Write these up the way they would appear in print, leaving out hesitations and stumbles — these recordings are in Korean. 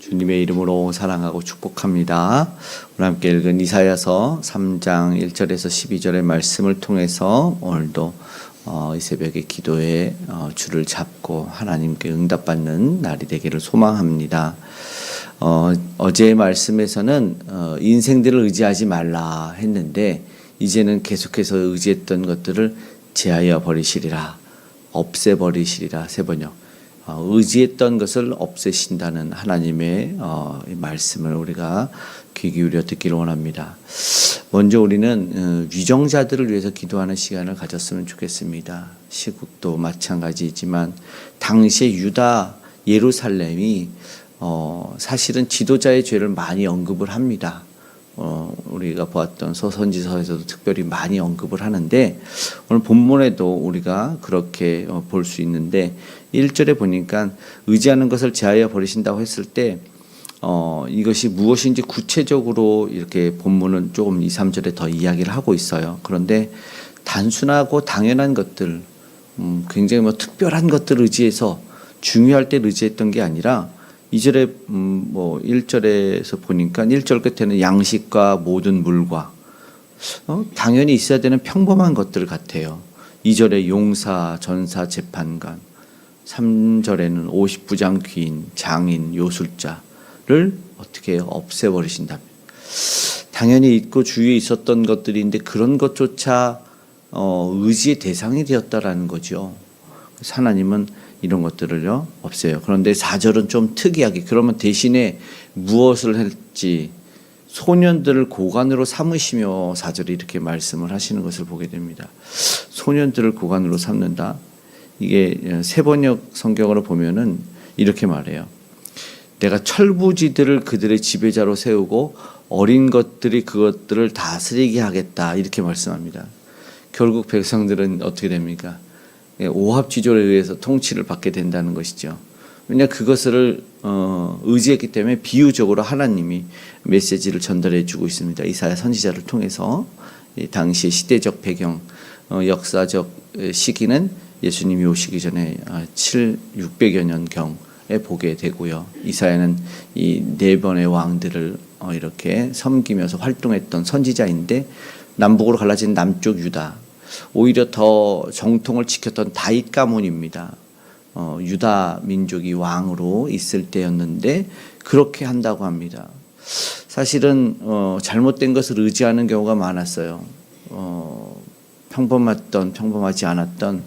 주님의 이름으로 사랑하고 축복합니다. 오늘 함께 읽은 이사야서 3장 1절에서 12절의 말씀을 통해서 오늘도 이 새벽에 기도에 줄을 잡고 하나님께 응답받는 날이 되기를 소망합니다. 어제의 말씀에서는 인생들을 의지하지 말라 했는데 이제는 계속해서 의지했던 것들을 제하여 버리시리라, 없애버리시리라. 세 번역. 의지했던 것을 없애신다는 하나님의 말씀을 우리가 귀 기울여 듣기를 원합니다. 먼저 우리는 위정자들을 위해서 기도하는 시간을 가졌으면 좋겠습니다. 시국도 마찬가지이지만 당시에 유다 예루살렘이 사실은 지도자의 죄를 많이 언급을 합니다. 우리가 보았던 서선지서에서도 특별히 많이 언급을 하는데 오늘 본문에도 우리가 그렇게 볼 수 있는데 1절에 보니까 의지하는 것을 제하여 버리신다고 했을 때 이것이 무엇인지 구체적으로 이렇게 본문은 조금 2, 3절에 더 이야기를 하고 있어요. 그런데 단순하고 당연한 것들, 굉장히 특별한 것들을 의지해서 중요할 때 의지했던 게 아니라 2절에 1절에서 보니까 1절 끝에는 양식과 모든 물과 당연히 있어야 되는 평범한 것들 같아요. 2절에 용사, 전사, 재판관, 3절에는 50부장 귀인, 장인, 요술자를 어떻게 해요? 없애버리신다면 당연히 있고 주위에 있었던 것들인데 그런 것조차 의지의 대상이 되었다라는 거죠. 하나님은 이런 것들을요 없애요. 그런데 4절은 좀 특이하게 그러면 대신에 무엇을 할지 소년들을 고관으로 삼으시며 4절에 이렇게 말씀을 하시는 것을 보게 됩니다. 소년들을 고관으로 삼는다. 이게 세번역 성경으로 보면은 이렇게 말해요. 내가 철부지들을 그들의 지배자로 세우고 어린 것들이 그것들을 다스리게 하겠다. 이렇게 말씀합니다. 결국 백성들은 어떻게 됩니까? 오합지졸에 의해서 통치를 받게 된다는 것이죠. 왜냐 그것을 의지했기 때문에 비유적으로 하나님이 메시지를 전달해 주고 있습니다. 이사야 선지자를 통해서 당시의 시대적 배경, 역사적 시기는 예수님이 오시기 전에 600여 년경에 보게 되고요. 이사야는 이 네 번의 왕들을 이렇게 섬기면서 활동했던 선지자인데 남북으로 갈라진 남쪽 유다, 오히려 더 정통을 지켰던 다윗 가문입니다. 유다 민족이 왕으로 있을 때였는데 그렇게 한다고 합니다. 사실은 잘못된 것을 의지하는 경우가 많았어요. 평범하지 않았던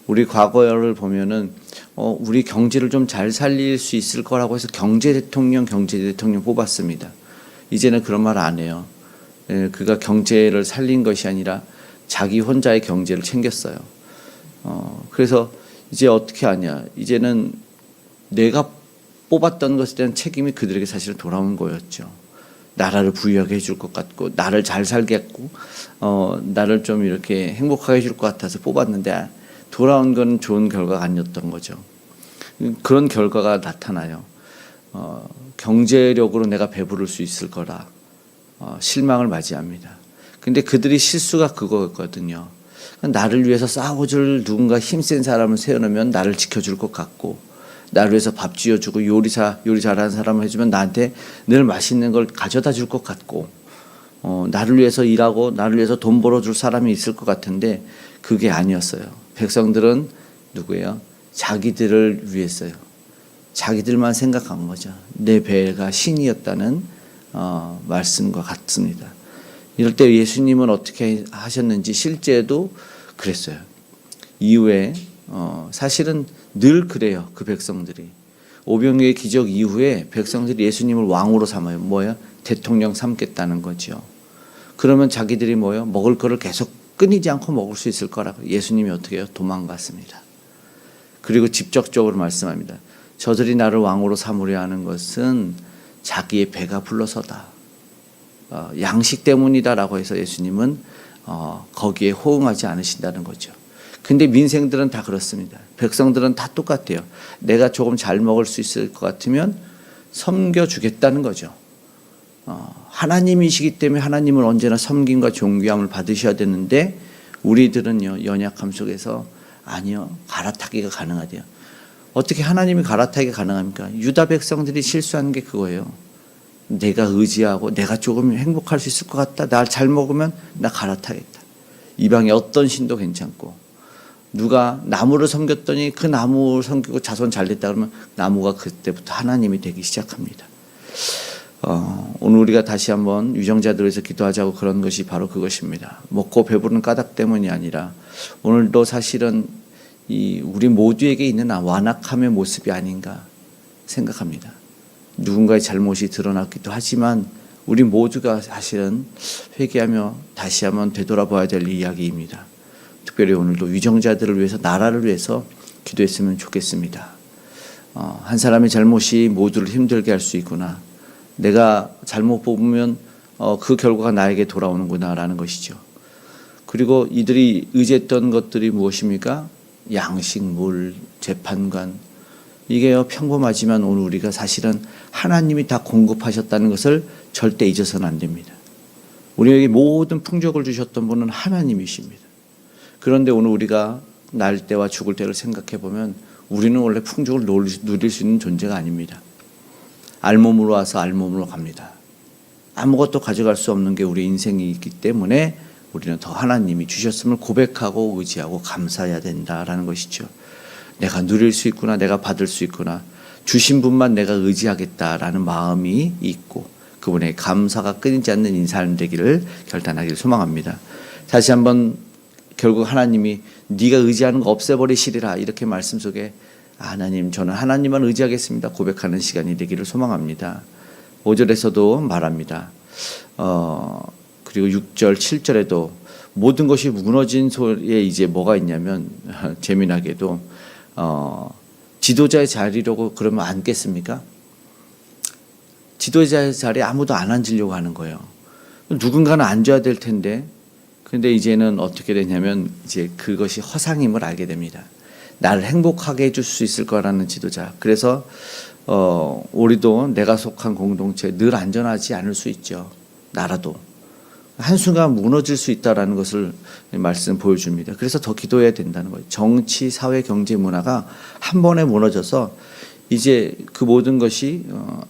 우리 과거를 보면은 우리 경제를 좀 잘 살릴 수 있을 거라고 해서 경제 대통령 뽑았습니다. 이제는 그런 말 안 해요. 그가 경제를 살린 것이 아니라 자기 혼자의 경제를 챙겼어요. 그래서 이제 어떻게 하냐. 이제는 내가 뽑았던 것에 대한 책임이 그들에게 사실은 돌아온 거였죠. 나라를 부유하게 해줄 것 같고 나를 잘 살겠고 나를 좀 이렇게 행복하게 해줄 것 같아서 뽑았는데 돌아온 건 좋은 결과가 아니었던 거죠. 그런 결과가 나타나요. 경제력으로 내가 배부를 수 있을 거라 실망을 맞이합니다. 근데 그들이 실수가 그거였거든요. 나를 위해서 싸워줄 누군가 힘센 사람을 세워놓으면 나를 지켜줄 것 같고 나를 위해서 밥 지어주고 요리 잘하는 사람을 해주면 나한테 늘 맛있는 걸 가져다 줄 것 같고 나를 위해서 일하고 나를 위해서 돈 벌어줄 사람이 있을 것 같은데 그게 아니었어요. 백성들은 누구예요? 자기들을 위해서요. 자기들만 생각한 거죠. 내 배가 신이었다는 말씀과 같습니다. 이럴 때 예수님은 어떻게 하셨는지 실제도 그랬어요. 이후에 사실은 늘 그래요. 그 백성들이 오병이어의 기적 이후에 백성들이 예수님을 왕으로 삼아요. 뭐예요? 대통령 삼겠다는 거죠. 그러면 자기들이 뭐예요? 먹을 거를 계속 끊이지 않고 먹을 수 있을 거라고 예수님이 어떻게 해요? 도망갔습니다. 그리고 직접적으로 말씀합니다. 저들이 나를 왕으로 삼으려 하는 것은 자기의 배가 불러서다. 양식 때문이다라고 해서 예수님은 거기에 호응하지 않으신다는 거죠. 근데 민생들은 다 그렇습니다. 백성들은 다 똑같아요. 내가 조금 잘 먹을 수 있을 것 같으면 섬겨주겠다는 거죠. 하나님이시기 때문에 하나님을 언제나 섬김과 존귀함을 받으셔야 되는데 우리들은요 연약함 속에서 아니요 갈아타기가 가능하대요. 어떻게 하나님이 갈아타기가 가능합니까? 유다 백성들이 실수한 게 그거예요. 내가 의지하고 내가 조금 행복할 수 있을 것 같다. 날 잘 먹으면 나 갈아타겠다. 이방의 어떤 신도 괜찮고, 누가 나무를 섬겼더니 그 나무를 섬기고 자손 잘 됐다 그러면 나무가 그때부터 하나님이 되기 시작합니다. 오늘 우리가 다시 한번 유정자들을 위해서 기도하자고 그런 것이 바로 그것입니다. 먹고 배부른 까닭 때문이 아니라 오늘도 사실은 우리 모두에게 있는 완악함의 모습이 아닌가 생각합니다. 누군가의 잘못이 드러났기도 하지만 우리 모두가 사실은 회개하며 다시 한번 되돌아봐야 될 이야기입니다. 특별히 오늘도 유정자들을 위해서, 나라를 위해서 기도했으면 좋겠습니다. 한 사람의 잘못이 모두를 힘들게 할 수 있구나. 내가 잘못 뽑으면 그 결과가 나에게 돌아오는구나 라는 것이죠. 그리고 이들이 의지했던 것들이 무엇입니까? 양식, 물, 재판관. 이게 평범하지만 오늘 우리가 사실은 하나님이 다 공급하셨다는 것을 절대 잊어서는 안 됩니다. 우리에게 모든 풍족을 주셨던 분은 하나님이십니다. 그런데 오늘 우리가 날 때와 죽을 때를 생각해 보면 우리는 원래 풍족을 누릴 수 있는 존재가 아닙니다. 알몸으로 와서 알몸으로 갑니다. 아무것도 가져갈 수 없는 게 우리 인생이 있기 때문에 우리는 더 하나님이 주셨음을 고백하고 의지하고 감사해야 된다라는 것이죠. 내가 누릴 수 있구나, 내가 받을 수 있구나, 주신 분만 내가 의지하겠다라는 마음이 있고 그분의 감사가 끊이지 않는 인생 되기를 결단하기를 소망합니다. 다시 한번 결국 하나님이 네가 의지하는 거 없애버리시리라 이렇게 말씀 속에 하나님, 저는 하나님만 의지하겠습니다 고백하는 시간이 되기를 소망합니다. 5절에서도 말합니다. 그리고 6절, 7절에도 모든 것이 무너진 소리에 이제 뭐가 있냐면 재미나게도 지도자의 자리라고 그러면 앉겠습니까? 지도자의 자리에 아무도 안 앉으려고 하는 거예요. 누군가는 앉아야 될 텐데, 근데 이제는 어떻게 되냐면 이제 그것이 허상임을 알게 됩니다. 나를 행복하게 해줄 수 있을 거라는 지도자. 그래서 우리도 내가 속한 공동체 늘 안전하지 않을 수 있죠. 나라도 한순간 무너질 수 있다라는 것을 말씀 보여줍니다. 그래서 더 기도해야 된다는 거예요. 정치, 사회, 경제, 문화가 한 번에 무너져서 이제 그 모든 것이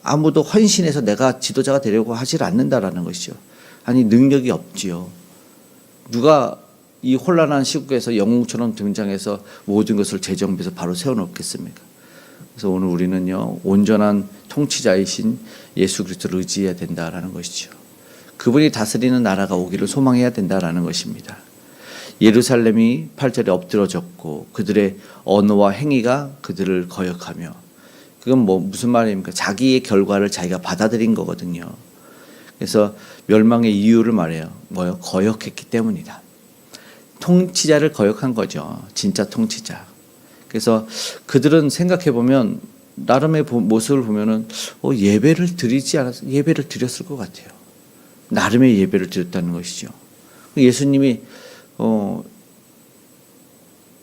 아무도 헌신해서 내가 지도자가 되려고 하질 않는다라는 것이죠. 아니 능력이 없지요. 누가 이 혼란한 시국에서 영웅처럼 등장해서 모든 것을 재정비해서 바로 세워놓겠습니까? 그래서 오늘 우리는요 온전한 통치자이신 예수 그리스도를 의지해야 된다라는 것이죠. 그분이 다스리는 나라가 오기를 소망해야 된다라는 것입니다. 예루살렘이 8절에 엎드러졌고 그들의 언어와 행위가 그들을 거역하며, 그건 무슨 말입니까? 자기의 결과를 자기가 받아들인 거거든요. 그래서 멸망의 이유를 말해요. 뭐요? 거역했기 때문이다. 통치자를 거역한 거죠. 진짜 통치자. 그래서 그들은 생각해 보면 나름의 모습을 보면은 예배를 드리지 않았어. 예배를 드렸을 것 같아요. 나름의 예배를 드렸다는 것이죠. 예수님이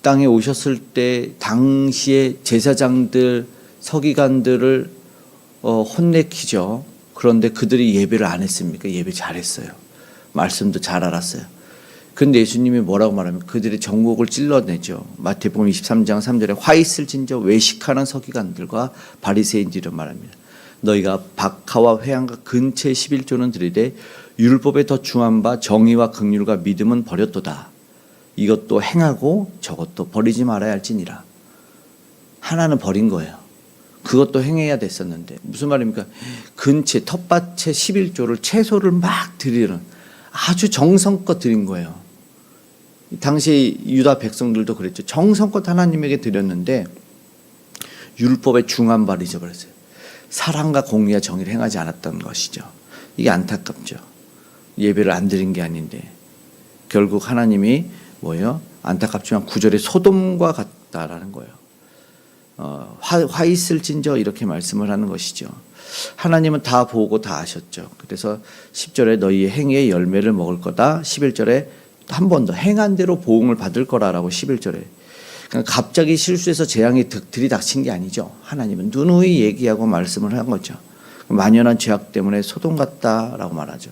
땅에 오셨을 때 당시의 제사장들, 서기관들을 혼내키죠. 그런데 그들이 예배를 안 했습니까? 예배 잘했어요. 말씀도 잘 알았어요. 그런데 예수님이 뭐라고 말하면 그들의 정곡을 찔러내죠. 마태복음 23장 3절에 화 있을진저 외식하는 서기관들과 바리새인들을 말합니다. 너희가 박하와 회향과 근체 11조는 드리되 율법에 더 중한 바 정의와 긍휼과 믿음은 버렸도다. 이것도 행하고 저것도 버리지 말아야 할지니라. 하나는 버린 거예요. 그것도 행해야 됐었는데 무슨 말입니까? 근체 텃밭에 11조를 채소를 막 드리는 아주 정성껏 드린 거예요. 당시 유다 백성들도 그랬죠. 정성껏 하나님에게 드렸는데 율법에 중한 바를 잊어버렸어요. 사랑과 공의와 정의를 행하지 않았던 것이죠. 이게 안타깝죠. 예배를 안 드린 게 아닌데 결국 하나님이 뭐예요? 안타깝지만 9절에 소돔과 같다라는 거예요. 화 있을진저 이렇게 말씀을 하는 것이죠. 하나님은 다 보고 다 아셨죠. 그래서 10절에 너희의 행위의 열매를 먹을 거다. 11절에 한 번 더 행한 대로 보응을 받을 거라라고 11절에. 그러니까 갑자기 실수해서 재앙이 들이닥친 게 아니죠. 하나님은 누누이 얘기하고 말씀을 한 거죠. 만연한 죄악 때문에 소돔 같다라고 말하죠.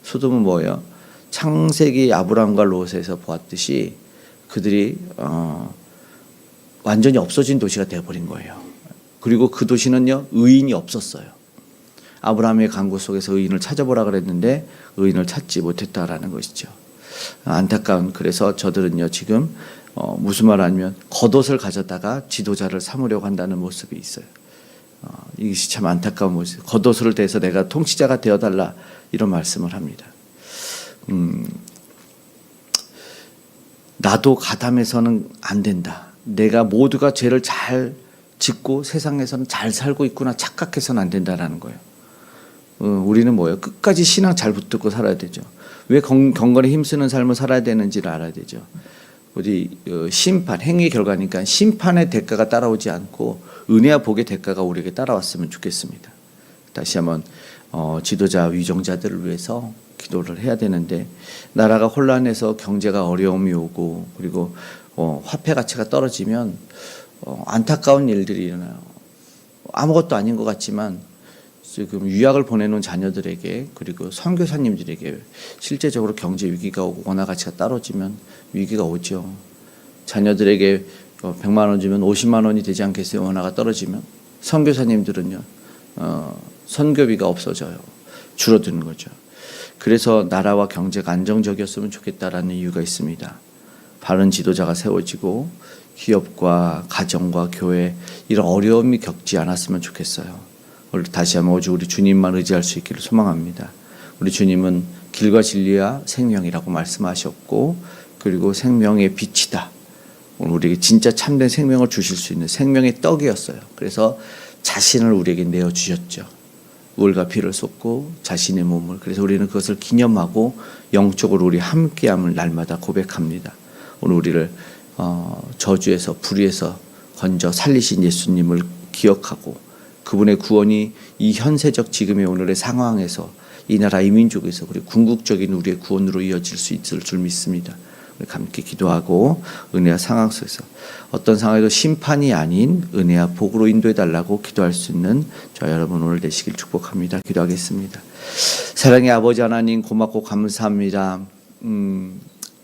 소돔은 뭐예요? 창세기 아브라함과 롯에서 보았듯이 그들이 완전히 없어진 도시가 되어버린 거예요. 그리고 그 도시는요, 의인이 없었어요. 아브라함의 간구 속에서 의인을 찾아보라 그랬는데 의인을 찾지 못했다라는 것이죠. 안타까운, 그래서 저들은요 지금 무슨 말 하냐면 겉옷을 가져다가 지도자를 삼으려고 한다는 모습이 있어요. 이것이 참 안타까운 모습. 겉옷을 대서 내가 통치자가 되어달라 이런 말씀을 합니다. 나도 가담해서는 안 된다. 내가 모두가 죄를 잘 짓고 세상에서는 잘 살고 있구나 착각해서는 안 된다라는 거예요. 우리는 뭐예요? 끝까지 신앙 잘 붙들고 살아야 되죠. 왜 경건에 힘쓰는 삶을 살아야 되는지를 알아야 되죠. 우리 심판, 행위의 결과니까 심판의 대가가 따라오지 않고 은혜와 복의 대가가 우리에게 따라왔으면 좋겠습니다. 다시 한번 지도자 위정자들을 위해서 기도를 해야 되는데, 나라가 혼란해서 경제가 어려움이 오고 그리고 화폐 가치가 떨어지면 안타까운 일들이 일어나요. 아무것도 아닌 것 같지만 지금 유학을 보내놓은 자녀들에게 그리고 선교사님들에게 실제적으로 경제 위기가 오고 원화 가치가 떨어지면 위기가 오죠. 자녀들에게 100만 원 주면 50만 원이 되지 않겠어요? 원화가 떨어지면. 선교사님들은요 선교비가 없어져요. 줄어드는 거죠. 그래서 나라와 경제가 안정적이었으면 좋겠다라는 이유가 있습니다. 바른 지도자가 세워지고 기업과 가정과 교회 이런 어려움이 겪지 않았으면 좋겠어요. 오늘 다시 한번 오직 우리 주님만 의지할 수 있기를 소망합니다. 우리 주님은 길과 진리와 생명이라고 말씀하셨고, 그리고 생명의 빛이다. 오늘 우리에게 진짜 참된 생명을 주실 수 있는 생명의 떡이었어요. 그래서 자신을 우리에게 내어주셨죠. 물과 피를 쏟고 자신의 몸을. 그래서 우리는 그것을 기념하고 영적으로 우리 함께함을 날마다 고백합니다. 오늘 우리를 저주에서 불의에서 건져 살리신 예수님을 기억하고 그분의 구원이 이 현세적 지금의 오늘의 상황에서 이 나라 이 민족에서 그리고 궁극적인 우리의 구원으로 이어질 수 있을 줄 믿습니다. 우리 함께 기도하고 은혜와 상황 속에서 어떤 상황에도 심판이 아닌 은혜와 복으로 인도해 달라고 기도할 수 있는 저 여러분 오늘 되시길 축복합니다. 기도하겠습니다. 사랑의 아버지 하나님, 고맙고 감사합니다.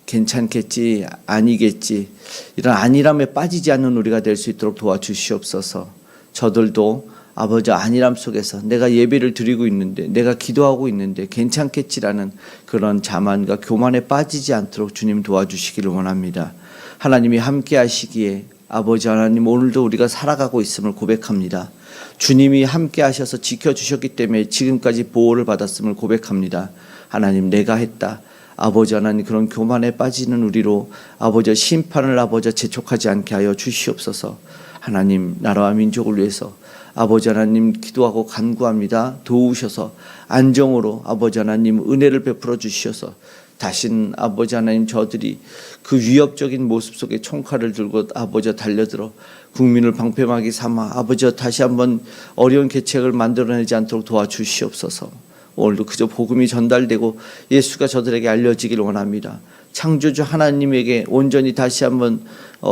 괜찮겠지, 아니겠지, 이런 안일함에 빠지지 않는 우리가 될 수 있도록 도와주시옵소서. 저들도 아버지 안일함 속에서 내가 예배를 드리고 있는데, 내가 기도하고 있는데 괜찮겠지라는 그런 자만과 교만에 빠지지 않도록 주님 도와주시기를 원합니다. 하나님이 함께 하시기에 아버지 하나님, 오늘도 우리가 살아가고 있음을 고백합니다. 주님이 함께 하셔서 지켜주셨기 때문에 지금까지 보호를 받았음을 고백합니다. 하나님, 내가 했다. 아버지 하나님, 그런 교만에 빠지는 우리로 아버지 심판을 아버지 재촉하지 않게 하여 주시옵소서. 하나님, 나라와 민족을 위해서 아버지 하나님 기도하고 간구합니다. 도우셔서 안정으로 아버지 하나님 은혜를 베풀어 주셔서 다신 아버지 하나님 저들이 그 위협적인 모습 속에 총칼을 들고 아버지 달려들어 국민을 방패막이 삼아 아버지 다시 한번 어려운 계책을 만들어내지 않도록 도와주시옵소서. 오늘도 그저 복음이 전달되고 예수가 저들에게 알려지기를 원합니다. 창조주 하나님에게 온전히 다시 한번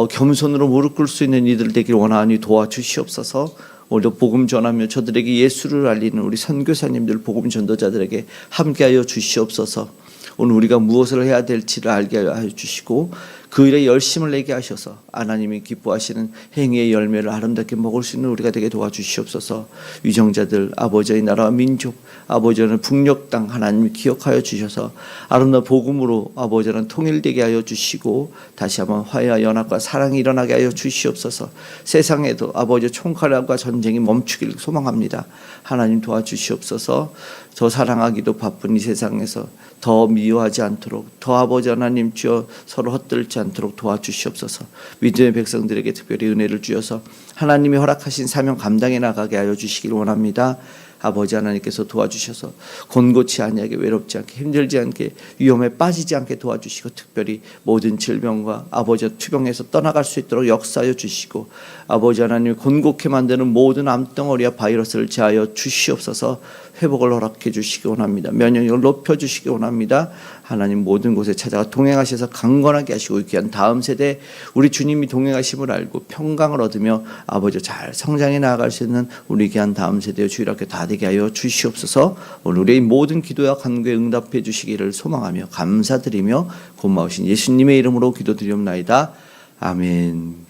겸손으로 무릎 꿇을 수 있는 이들 되기를 원하니 도와주시옵소서. 오늘도 복음 전하며 저들에게 예수를 알리는 우리 선교사님들, 복음 전도자들에게 함께하여 주시옵소서. 오늘 우리가 무엇을 해야 될지를 알게 하여 주시고 그 일에 열심을 내게 하셔서 하나님이 기뻐하시는 행위의 열매를 아름답게 먹을 수 있는 우리가 되게 도와주시옵소서. 위정자들, 아버지의 나라와 민족, 아버지는 북녘 땅 하나님이 기억하여 주셔서 아름다운 복음으로 아버지는 통일되게 하여 주시고 다시 한번 화해와 연합과 사랑이 일어나게 하여 주시옵소서. 세상에도 아버지 총칼과 전쟁이 멈추기를 소망합니다. 하나님 도와주시옵소서. 더 사랑하기도 바쁜 이 세상에서 더 미워하지 않도록, 더 아버지 하나님 주여 서로 헛들지 않도록 도와주시옵소서. 믿음의 백성들에게 특별히 은혜를 주셔서 하나님이 허락하신 사명 감당해 나가게 하여 주시기를 원합니다. 아버지 하나님께서 도와주셔서 곤고치 아니하게, 외롭지 않게, 힘들지 않게, 위험에 빠지지 않게 도와주시고 특별히 모든 질병과 아버지 투병에서 떠나갈 수 있도록 역사하여 주시고 아버지 하나님 곤고케 만드는 모든 암덩어리와 바이러스를 제하여 주시옵소서. 회복을 허락해 주시기 원합니다. 면역력을 높여 주시기 원합니다. 하나님 모든 곳에 찾아가 동행하셔서 강건하게 하시고 귀한 다음 세대 우리 주님이 동행하심을 알고 평강을 얻으며 아버지 잘 성장해 나아갈 수 있는 우리 귀한 다음 세대의 주일학교 다 되게 하여 주시옵소서. 오늘 우리의 모든 기도와 간구에 응답해 주시기를 소망하며 감사드리며 고마우신 예수님의 이름으로 기도드리옵나이다. 아멘.